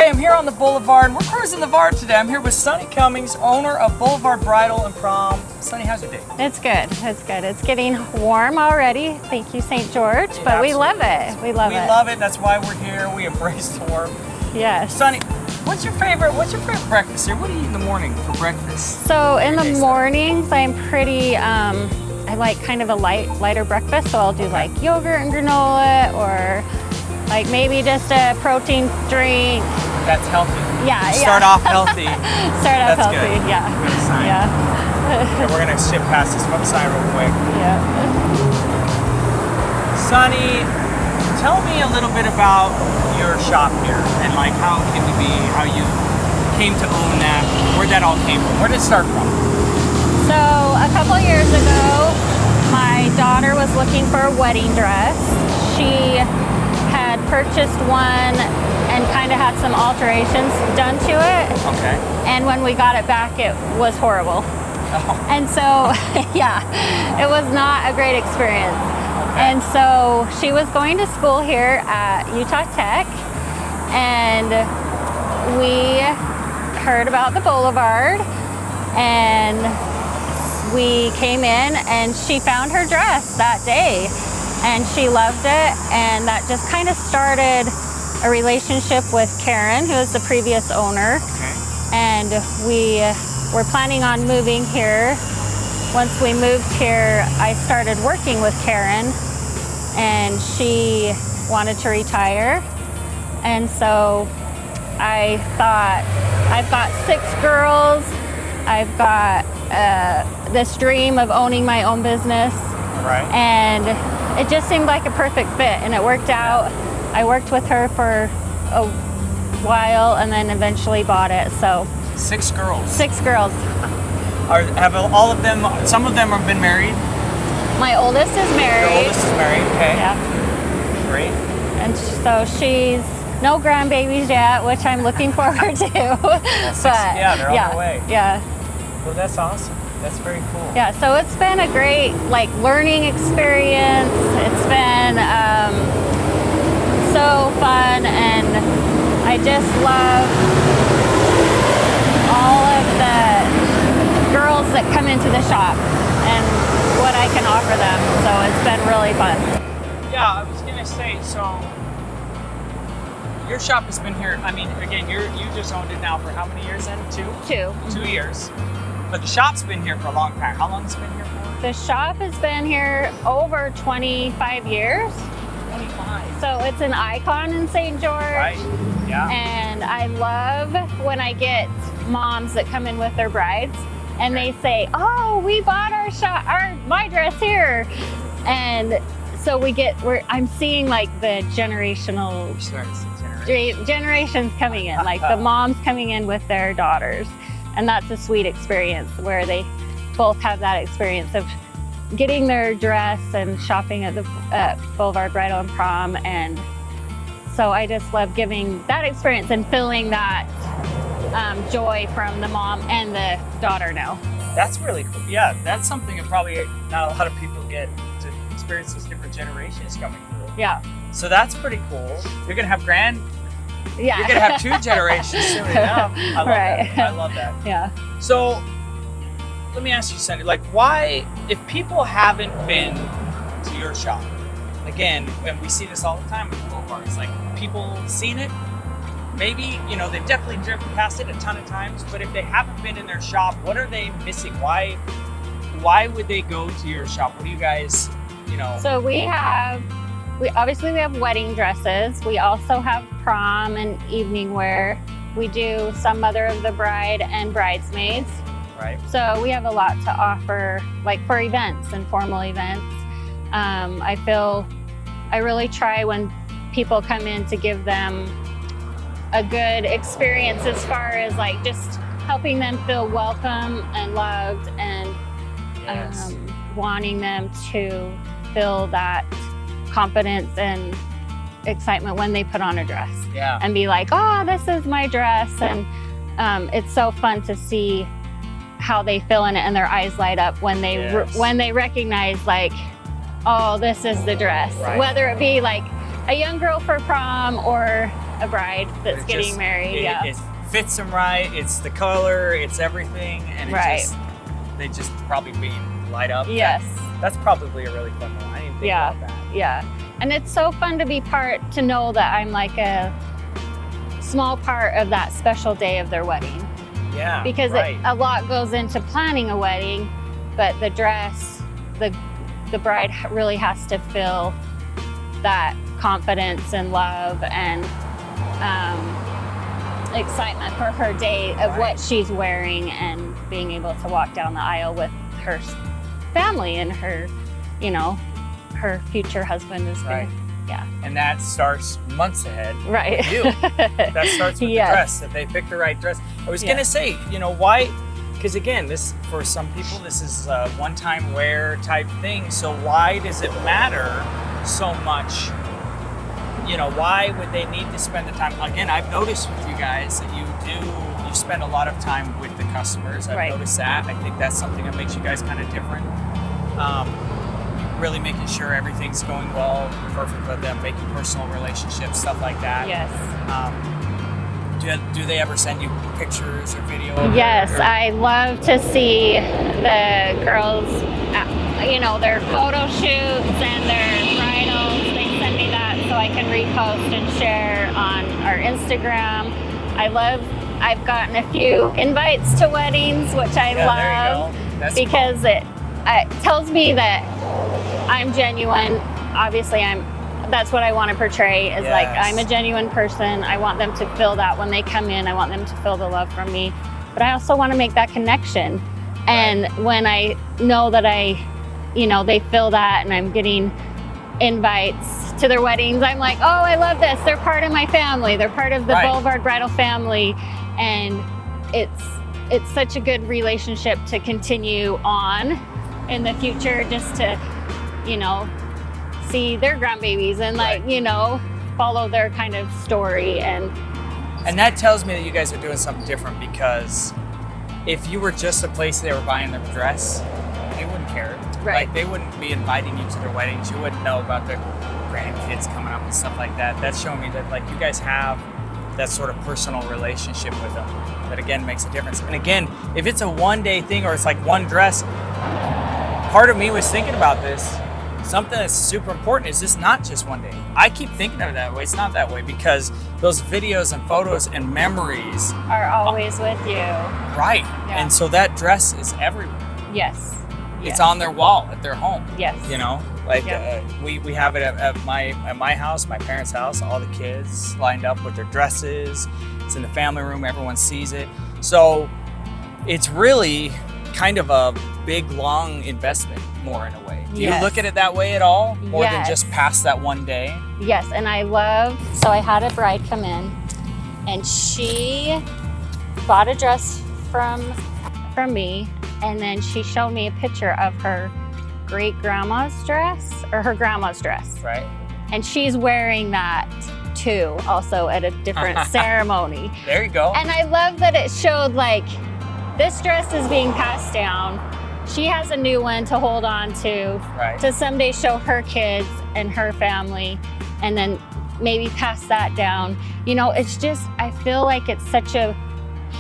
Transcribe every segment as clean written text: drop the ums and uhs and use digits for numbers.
Okay, I'm here on the Boulevard. We're cruising the Vard today. I'm here with Sunnie Cummings, owner of Boulevard Bridal and Prom. Sunnie, how's your day? It's good. It's good. It's getting warm already. Thank you, St. George. But we love it. We love it. We love it. That's why we're here. We embrace the warmth. Yes. Sunnie, what's your favorite breakfast here? What do you eat in the morning for breakfast? So in the mornings, I'm pretty. I like kind of a lighter breakfast. So I'll do like yogurt and granola, or like maybe just a protein drink. That's healthy. Yeah. Start off healthy. Start off That's healthy. Good. Yeah. Good sign. Yeah. Okay, we're gonna ship past this website real quick. Yeah. Sunnie, tell me a little bit about your shop here and like how it came to be, how you came to own that, where that all came from. Where did it start from? So a couple years ago, my daughter was looking for a wedding dress. She had purchased one and kind of had some alterations done to it. Okay. And when we got it back, it was horrible. Oh. And so, yeah, it was not a great experience. Okay. And so she was going to school here at Utah Tech, and we heard about the Boulevard, and we came in and she found her dress that day and she loved it, and that just kind of started a relationship with Karen, who is the previous owner. Okay. And we were planning on moving here. Once we moved here, I started working with Karen, and she wanted to retire. And so I thought, I've got 6 girls. I've got this dream of owning my own business. Right. And it just seemed like a perfect fit, and it worked out. I worked with her for a while and then eventually bought it. So 6 girls. 6 girls. Have all of them, some of them have been married? My oldest is married. Your oldest is married, okay. Yeah. Great. And so she's no grandbabies yet, which I'm looking forward to. Well, 6, yeah, they're on their way. Yeah. Well, that's awesome. That's very cool. Yeah, so it's been a great learning experience. It's been so fun, and I just love all of the girls that come into the shop and what I can offer them. So it's been really fun. Yeah, I was gonna say, so your shop has been here. I mean, again, you just owned it now for how many years then? 2? 2 years. But the shop's been here for a long time. How long has it been here for? The shop has been here over 25 years. 25. So it's an icon in St. George. Right, yeah. And I love when I get moms that come in with their brides and they say, "Oh, we bought my dress here." And so I'm seeing like the generations coming in, like the moms coming in with their daughters. And that's a sweet experience where they both have that experience of getting their dress and shopping at the Boulevard Bridal and Prom. And so I just love giving that experience and feeling that joy from the mom and the daughter now. That's really cool. Yeah, that's something that probably not a lot of people get to experience, those different generations coming through. Yeah. So that's pretty cool. You're gonna have Yeah. You're gonna have 2 generations soon enough. I love that. I love that. Yeah. So let me ask you, Sunnie, why, if people haven't been to your shop, again, and we see this all the time with Boulevards, people seen it, maybe, they've definitely driven past it a ton of times, but if they haven't been in their shop, what are they missing? Why would they go to your shop? What do you guys, So we obviously have wedding dresses. We also have prom and evening wear. We do some mother of the bride and bridesmaids. Right. So we have a lot to offer, for events and formal events. I feel I really try when people come in to give them a good experience as far as just helping them feel welcome and loved, and Yes. Wanting them to feel that confidence and excitement when they put on a dress. Yeah. And be like, "Oh, this is my dress." And it's so fun to see how they feel in it, and their eyes light up when they when they recognize "Oh, this is the dress." Right. Whether it be a young girl for prom or a bride that's getting married. It fits them right. It's the color. It's everything, and they just probably being light up. Yes, that's probably a really fun one. I didn't think about that. Yeah, and it's so fun to know that I'm like a small part of that special day of their wedding. Yeah, because a lot goes into planning a wedding, but the dress, the bride really has to feel that confidence and love and excitement for her day of what she's wearing and being able to walk down the aisle with her family and her, her future husband is there. Yeah. And that starts months ahead. Right. With you. That starts with the dress. If they pick the right dress. I was going to say, why? Because again, this, for some people, this is a one-time wear type thing. So why does it matter so much? Why would they need to spend the time? Again, I've noticed with you guys that you spend a lot of time with the customers. I've noticed that. I think that's something that makes you guys kind of different. Really making sure everything's going well, perfect with them, making personal relationships, stuff like that. Yes. Do they ever send you pictures or video? Yes, I love to see the girls, their photo shoots and their bridals. They send me that so I can repost and share on our Instagram. I've gotten a few invites to weddings, which I love because it tells me that I'm genuine. Obviously, that's what I want to portray is like, I'm a genuine person. I want them to feel that when they come in. I want them to feel the love from me. But I also want to make that connection. And when I know that they feel that and I'm getting invites to their weddings, I'm like, oh, I love this. They're part of my family. They're part of the Boulevard Bridal family. And it's such a good relationship to continue on in the future, just to, see their grandbabies and follow their kind of story. And that tells me that you guys are doing something different, because if you were just a place they were buying their dress, they wouldn't care. Right. Like, they wouldn't be inviting you to their weddings. You wouldn't know about their grandkids coming up and stuff like that. That's showing me that you guys have that sort of personal relationship with them that again makes a difference. And again, if it's a one-day thing or it's like one dress, part of me was thinking about this. Something that's super important is this not just one day. I keep thinking of it that way. It's not that way, because those videos and photos and memories are always with you. Right. Yeah. And so that dress is everywhere. Yes. It's on their wall at their home. Yes. We have it at my house, my parents' house, all the kids lined up with their dresses. It's in the family room. Everyone sees it. So it's really kind of a big, long investment more in a way. Do you look at it that way at all? More than just past that one day? Yes, and so I had a bride come in and she bought a dress from me, and then she showed me a picture of her great-grandma's dress, or her grandma's dress. Right. And she's wearing that too, also at a different ceremony. There you go. And I love that it showed this dress is being passed down. She has a new one to hold on to someday show her kids and her family, and then maybe pass that down. It's just, I feel like it's such a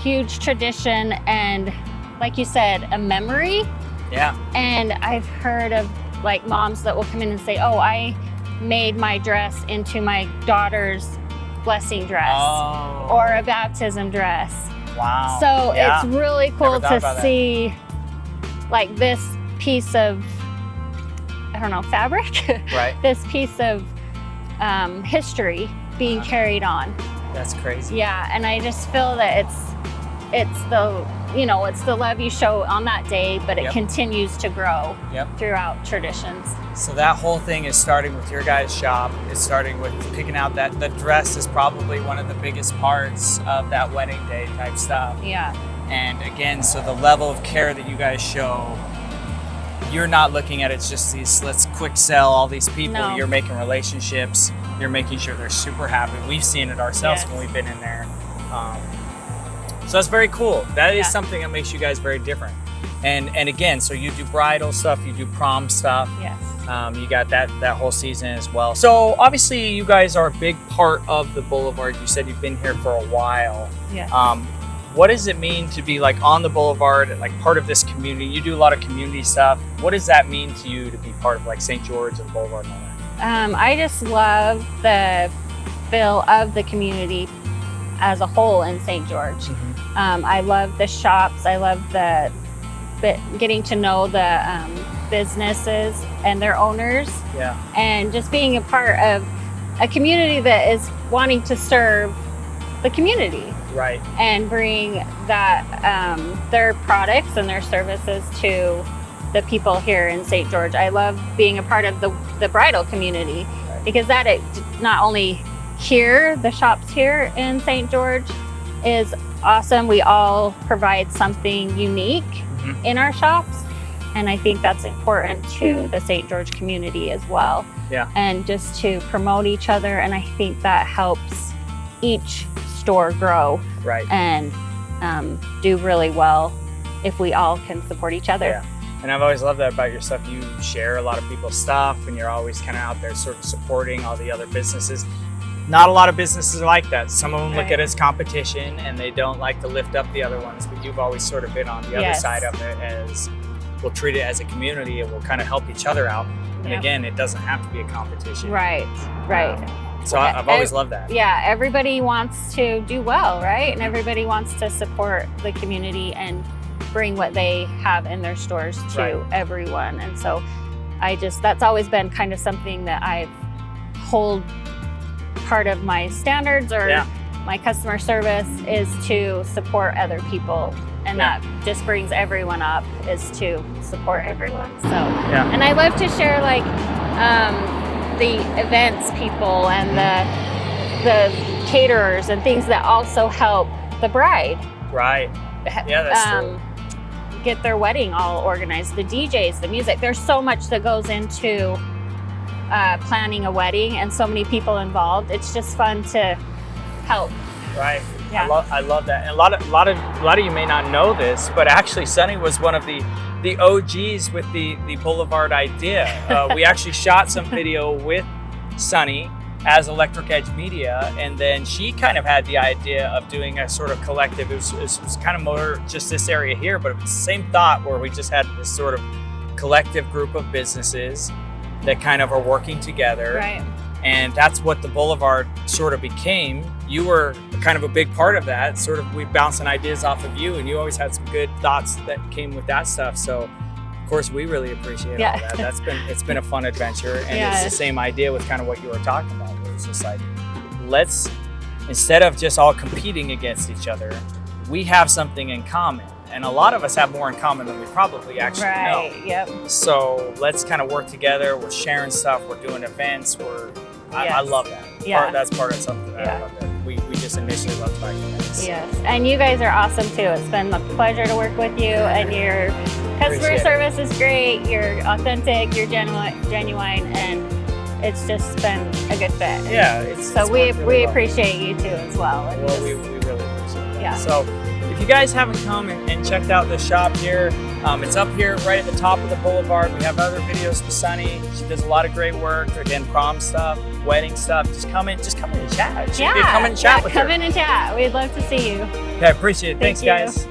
huge tradition and, like you said, a memory. Yeah. And I've heard of moms that will come in and say, oh, I made my dress into my daughter's blessing dress or a baptism dress. Wow. So it's really cool to see this piece of, fabric, this piece of history being carried on. That's crazy. Yeah, and I just feel that it's the love you show on that day, but it continues to grow throughout traditions. So that whole thing is starting with your guys' shop. It's starting with picking out the dress is probably one of the biggest parts of that wedding day type stuff. Yeah. And again, so the level of care that you guys show, you're not looking at it just these, let's quick sell all these people. No. You're making relationships. You're making sure they're super happy. We've seen it ourselves when we've been in there. So that's very cool. That is something that makes you guys very different. And again, so you do bridal stuff, you do prom stuff. Yes. You got that whole season as well. So obviously you guys are a big part of the Boulevard. You said you've been here for a while. Yeah. What does it mean to be like on the Boulevard, like part of this community? You do a lot of community stuff. What does that mean to you to be part of like St. George and Boulevard and all that? I just love the feel of the community as a whole in St. George. I love the shops. I love getting to know the businesses and their owners. Yeah. And just being a part of a community that is wanting to serve the community. Right. And bring that their products and their services to the people here in St. George. I love being a part of the bridal community, right, because that it not only here, the shops here in St. George is awesome. We all provide something unique in our shops. And I think that's important to the St. George community as well. Yeah. And just to promote each other. And I think that helps each store grow, right, and do really well if we all can support each other. Yeah. And I've always loved that about your stuff. You share a lot of people's stuff and you're always kind of out there sort of supporting all the other businesses. Not a lot of businesses are like that. Some of them look at it as competition and they don't like to lift up the other ones, but you've always sort of been on the other side of it as we'll treat it as a community and we'll kind of help each other out. And again, it doesn't have to be a competition. Right, right. So I've always loved that. Yeah, everybody wants to do well, right? And everybody wants to support the community and bring what they have in their stores to everyone. And so that's always been kind of something that I've hold part of my standards or my customer service is to support other people. And that just brings everyone up, is to support everyone. So, and I love to share like the events people and the caterers and things that also help the bride. Right. Yeah, that's true. Get their wedding all organized. The DJs, the music. There's so much that goes into planning a wedding and so many people involved. It's just fun to help. Right. Yeah. I love that. And a lot of you may not know this, but actually Sunnie was one of the OGs with the Boulevard idea. We actually shot some video with Sunnie as Electric Edge Media, and then she kind of had the idea of doing a sort of collective. It was kind of more just this area here, but it was the same thought where we just had this sort of collective group of businesses that kind of are working together. Right. And that's what the Boulevard sort of became. You were kind of a big part of that. Sort of we bouncing ideas off of you, and you always had some good thoughts that came with that stuff. So, of course, we really appreciate all that. It's been a fun adventure, and it's the same idea with kind of what you were talking about. Where it's just like, let's, instead of just all competing against each other, we have something in common. And a lot of us have more in common than we probably actually know. Yep. So let's kind of work together. We're sharing stuff. We're doing events. I love that. Yeah. That's part of something that I love. That we just initially loved about you guys. Yes, and you guys are awesome too. It's been a pleasure to work with you, and your customer service is great. You're authentic. You're genuine, and it's just been a good fit. Yeah. So we appreciate you too as well. Well, we really appreciate that. Yeah. So if you guys haven't come and checked out the shop here, it's up here right at the top of the Boulevard. We have other videos with Sunnie. She does a lot of great work. Again, prom stuff, wedding stuff. Just come in and chat. Come in and chat with her. Come in and chat. We'd love to see you. Yeah, appreciate it. Thanks, guys.